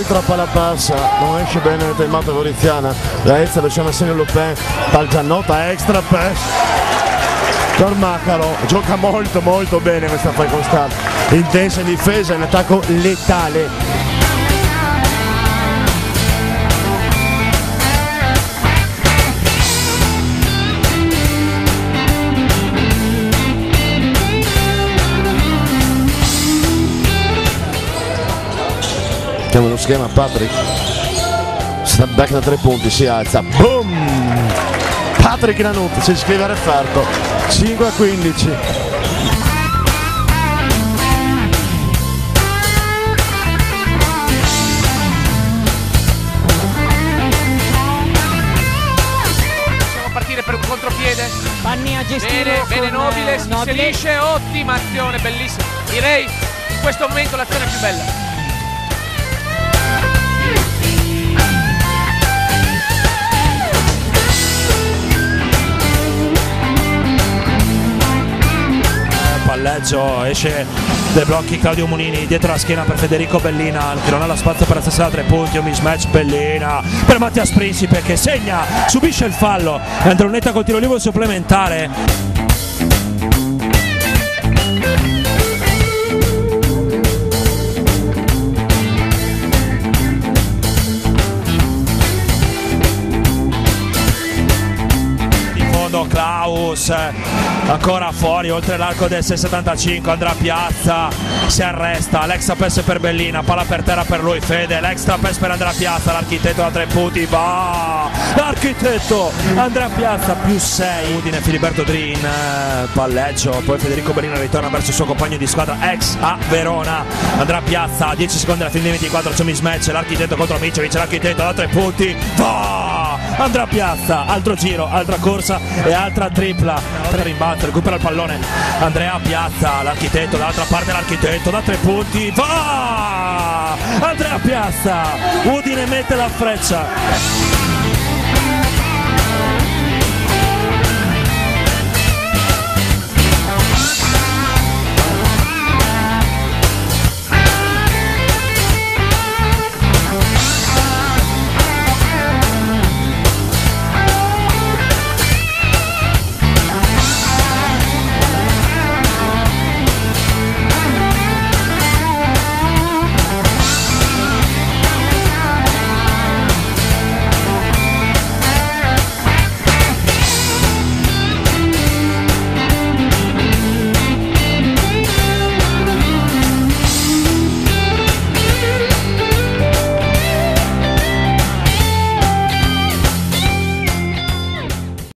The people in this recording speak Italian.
altra palla bassa, non esce bene nel timato Goriziana, la Ezza versione Senio Lupin, Palgianotta extra pass. Tormacaro gioca molto bene questa fai con Star, intensa in difesa, in attacco letale. Chiama lo schema Patrick, step back da 3 punti, si alza, boom! Patrick Nanut si iscrive a referto, 5-15. Possiamo partire per un contropiede. Panni a gestire Bene con, Nobile, si Nobile. inserisce, ottima azione, bellissima. Direi in questo momento l'azione più bella. Palleggio, esce dai blocchi Claudio Munini, dietro la schiena per Federico Bellina che non ha lo spazio per la stessa da 3 punti, un mismatch Bellina per Mattias Principe che segna, subisce il fallo, Andronetta col tiro libero supplementare. Klaus ancora fuori oltre l'arco del 6,75, andrà Piazza, si arresta, l'extra pass per Bellina, palla per terra per lui Fede, l'extra pass per Andrea Piazza, l'architetto da 3 punti, va l'architetto Andrea Piazza più 6, Udine Filiberto Drin, palleggio, poi Federico Bellina ritorna verso il suo compagno di squadra ex a Verona, Andrea Piazza 10 secondi alla fine dei 24, c'è un mismatch, l'architetto contro Micevic, l'architetto da 3 punti, va Andrea Piazza, altro giro, altra corsa e altra tripla, rimbalzo, recupera il pallone Andrea Piazza, l'architetto dall'altra parte, l'architetto da 3 punti, va Andrea Piazza, Udine mette la freccia.